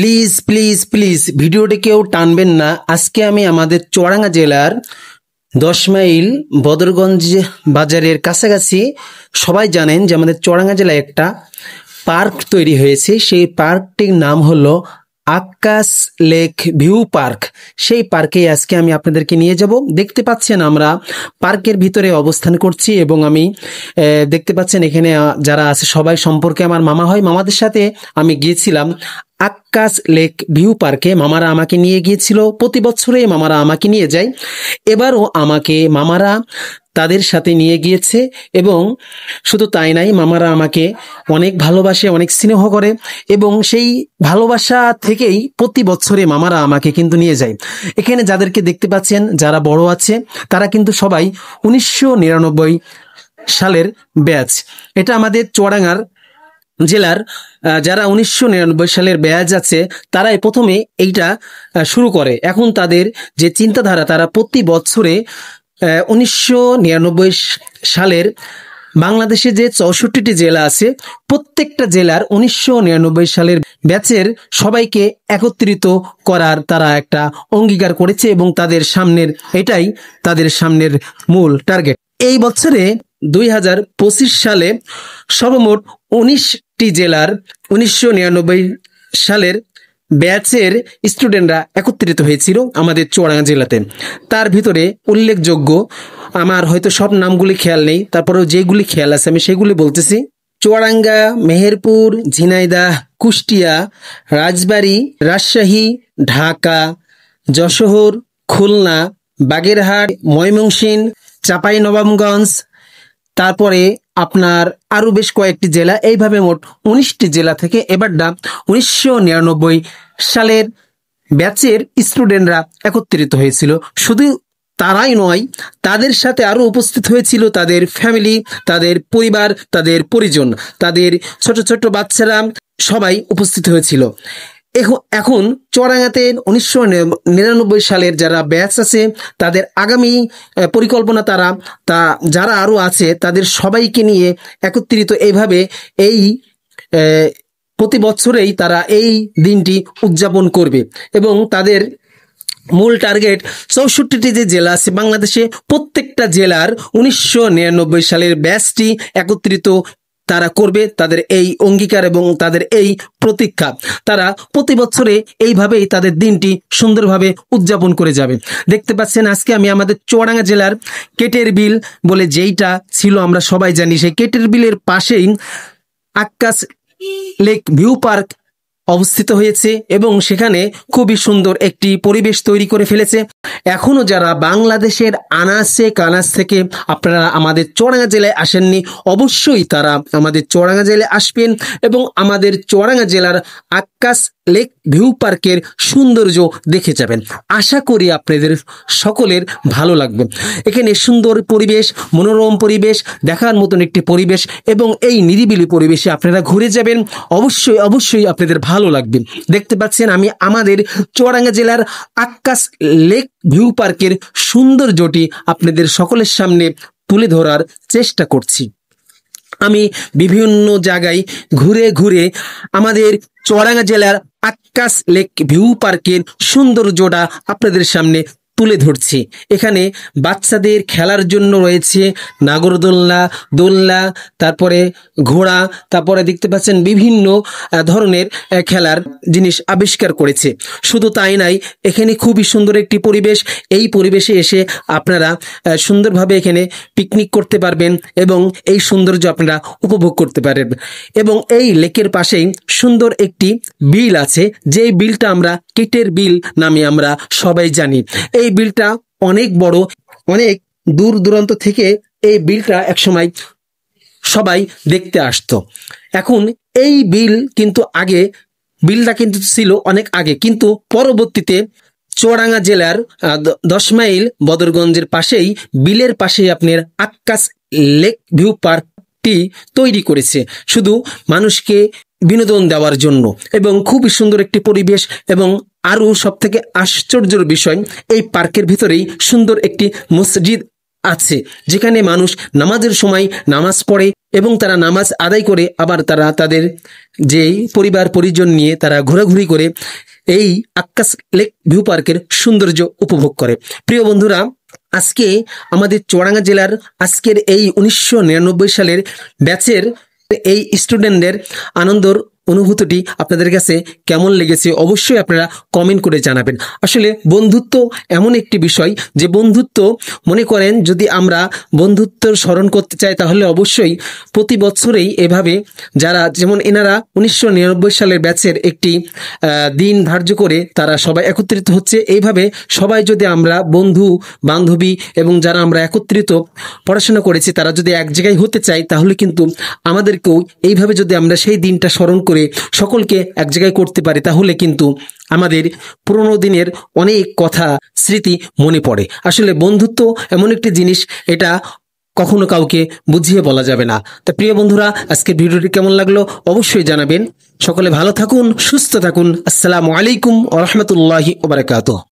Please please please ভিডিওটি কেউ টানবেন না। আজকে আমি আমাদের চুয়াডাঙ্গা জেলার 10 মাইল বদরগঞ্জ বাজারের কাছাকাছি সবাই জানেন যে আমাদের চুয়াডাঙ্গা জেলায় একটা পার্ক তৈরি হয়েছে। সেই পার্কটির নাম হলো আক্কাস লেক ভিউ পার্ক। সেই পার্কে আজকে আমি আপনাদেরকে নিয়ে যাব। দেখতে পাচ্ছেন আমরা পার্কের ভিতরে অবস্থান করছি এবং আমি দেখতে পাচ্ছেন এখানে যারা আছে সবাই সম্পর্কে আমার মামা হয়। মামাদের সাথে আমি গিয়েছিলাম আক্কাস লেক ভিউ পার্কে। মামারা আমাকে নিয়ে গিয়েছিল, প্রতি বছরে মামারা আমাকে নিয়ে যায়। এবারও আমাকে মামারা তাদের সাথে নিয়ে গিয়েছে এবং শুধু তাই নাই, মামারা আমাকে অনেক ভালোবাসে, অনেক স্নেহ করে এবং সেই ভালোবাসা থেকেই প্রতি বছরে মামারা আমাকে কিন্তু নিয়ে যায়। এখানে যাদেরকে দেখতে পাচ্ছেন যারা বড় আছে তারা কিন্তু সবাই 1999 সালের ব্যাচ। এটা আমাদের চুয়াডাঙ্গার জেলার যারা 1999 সালের ব্যাচ আছে তারাই প্রথমে এইটা শুরু করে। এখন তাদের যে চিন্তাধারা, তারা প্রতি বছরে 1999 সালের বাংলাদেশে যে 64টি জেলা আছে প্রত্যেকটা জেলার 1999 সালের ব্যাচের সবাইকে একত্রিত করার তারা একটা অঙ্গীকার করেছে এবং এটাই তাদের সামনের মূল টার্গেট। এই বছরে 2025 সালে সর্বমোট 19টি জেলার 1999 সালের ব্যাচের স্টুডেন্টরা একত্রিত হয়েছিল আমাদের চুয়াডাঙ্গা জেলাতে। তার ভিতরে উল্লেখযোগ্য, আমার হয়তো সব নামগুলি খেয়াল নেই, তারপরেও যেগুলি খেয়াল আছে আমি সেগুলি বলতেছি। চুয়াডাঙ্গা, মেহেরপুর, ঝিনাইদহ, কুষ্টিয়া, রাজবাড়ী, রাজশাহী, ঢাকা, যশোর, খুলনা, বাগেরহাট, ময়মনসিংহ, চাঁপাইনবাবগঞ্জ, তারপরে আপনার আরো বেশ কয়েকটি জেলা, এইভাবে মোট 19টি জেলা থেকে এবারটা 1999 সালের ব্যাচের স্টুডেন্টরা একত্রিত হয়েছিল। শুধু তারাই নয়, তাদের সাথে আরো উপস্থিত হয়েছিল তাদের ফ্যামিলি, তাদের পরিবার, তাদের পরিজন, তাদের ছোট ছোট বাচ্চারা সবাই উপস্থিত হয়েছিল। এখন চুয়াডাঙ্গাতে 1999 সালের যারা ব্যাচ আছে তাদের আগামী পরিকল্পনা যারা আরো আছে তাদের সবাইকে নিয়ে একত্রিত এইভাবে প্রতি বছরেই তারা এই দিনটি উদযাপন করবে এবং তাদের মূল টার্গেট 64টি যে জেলা আছে বাংলাদেশে প্রত্যেকটা জেলার 1999 সালের ব্যাচটি একত্রিত তারা করবে। তাদের এই অঙ্গীকার এবং তাদের এই প্রতীক্ষা, তারা প্রতি বছরে এইভাবেই তাদের দিনটি সুন্দরভাবে উদযাপন করে যাবে। দেখতে পাচ্ছেন আজকে আমি আমাদের চুয়াডাঙ্গা জেলার কেটের বিল বলে যেইটা ছিল আমরা সবাই জানি, সেই কেটের বিলের পাশেই আক্কাস লেক ভিউ পার্ক অবস্থিত হয়েছে এবং সেখানে খুবই সুন্দর একটি পরিবেশ তৈরি করে ফেলেছে। এখনো যারা বাংলাদেশের আনাচে কানাচ থেকে আপনারা আমাদের চুয়াডাঙ্গা জেলায় আসেননি, অবশ্যই তারা আমাদের চুয়াডাঙ্গা জেলায় আসবেন এবং আমাদের চুয়াডাঙ্গা জেলার আক্কাস লেক ভিউ পার্কের সৌন্দর্য দেখে যাবেন। আশা করি আপনাদের সকলের ভালো লাগবে। এখানে সুন্দর পরিবেশ, মনোরম পরিবেশ, দেখার মতন একটি পরিবেশ এবং এই নিরিবিলি পরিবেশে আপনারা ঘুরে যাবেন, অবশ্যই অবশ্যই আপনাদের ভালো লাগবে। দেখতে পাচ্ছেন আমি আমাদের চুয়াডাঙ্গা জেলার আক্কাস লেক ভিউ পার্কের সৌন্দর্যটি আপনাদের সকলের সামনে তুলে ধরার চেষ্টা করছি। আমি বিভিন্ন জায়গায় ঘুরে ঘুরে আমাদের চুয়াডাঙ্গা জেলার আক্কাস লেক ভিউ পার্কের সৌন্দর্যটা আপনাদের সামনে তুলে ধরছি। এখানে বাচ্চাদের খেলার জন্য রয়েছে নাগরদোলনা, দোলনা, তারপরে ঘোড়া, তারপরে দেখতে পাচ্ছেন বিভিন্ন ধরনের খেলার জিনিস আবিষ্কার করেছে। শুধু তাই নাই, এখানে খুবই সুন্দর একটি পরিবেশ। এই পরিবেশে এসে আপনারা সুন্দরভাবে এখানে পিকনিক করতে পারবেন এবং এই সৌন্দর্য আপনারা উপভোগ করতে পারবেন। এবং এই লেকের পাশেই সুন্দর একটি বিল আছে, যে বিলটা আমরা কেটের বিল নামে আমরা সবাই জানি। এই বিলটা অনেক বড়, অনেক দূর দূরান্ত থেকে এই বিলটা একসময় সবাই দেখতে আসতো। এখন এই বিলটা কিন্তু ছিল অনেক আগে, কিন্তু পরবর্তীতে চুয়াডাঙ্গা জেলার 10 মাইল বদরগঞ্জের পাশেই বিলের পাশেই আপনার আক্কাস লেক ভিউ পার্কটি তৈরি করেছে শুধু মানুষকে বিনোদন দেওয়ার জন্য এবং খুবই সুন্দর একটি পরিবেশ। এবং আরো সব থেকে আশ্চর্যের বিষয়, এই পার্কের ভিতরেই সুন্দর একটি মসজিদ আছে, যেখানে মানুষ নামাজের সময় নামাজ পড়ে এবং তারা নামাজ আদায় করে আবার তারা তাদের যেই পরিবার পরিজন নিয়ে তারা ঘোরাঘুরি করে এই আক্কাস লেক ভিউ পার্কের সৌন্দর্য উপভোগ করে। প্রিয় বন্ধুরা, আজকে আমাদের চুয়াডাঙ্গা জেলার আজকের এই 1999 সালের ব্যাচের এই স্টুডেন্টদের আনন্দর অনুভূতিটি আপনাদের কাছে কেমন লেগেছে অবশ্যই আপনারা কমেন্ট করে জানাবেন। আসলে বন্ধুত্ব এমন একটি বিষয় যে বন্ধুত্ব মনে করেন যদি আমরা বন্ধুত্ব স্মরণ করতে চাই তাহলে অবশ্যই প্রতি বছরেই এভাবে যারা যেমন এনারা 1999 সালের ব্যাচের একটি দিন ধার্য করে তারা সবাই একত্রিত হচ্ছে। এইভাবে সবাই যদি আমরা বন্ধু বান্ধবী এবং যারা আমরা একত্রিত পড়াশোনা করেছি তারা যদি এক জায়গায় হতে চাই তাহলে কিন্তু আমাদেরকেও এইভাবে যদি আমরা সেই দিনটা স্মরণ করে সকলকে এক জায়গায় করতে পারি তাহলে কিন্তু আমাদের পুরোনো দিনের অনেক কথা স্মৃতি মনে পড়ে। আসলে বন্ধুত্ব এমন একটি জিনিস, এটা কখনো কাউকে বুঝিয়ে বলা যাবে না। তা প্রিয় বন্ধুরা, আজকের ভিডিওটি কেমন লাগলো অবশ্যই জানাবেন। সকলে ভালো থাকুন, সুস্থ থাকুন। আসসালামু আলাইকুম ওয়া রাহমাতুল্লাহি ওয়া বারাকাতুহু।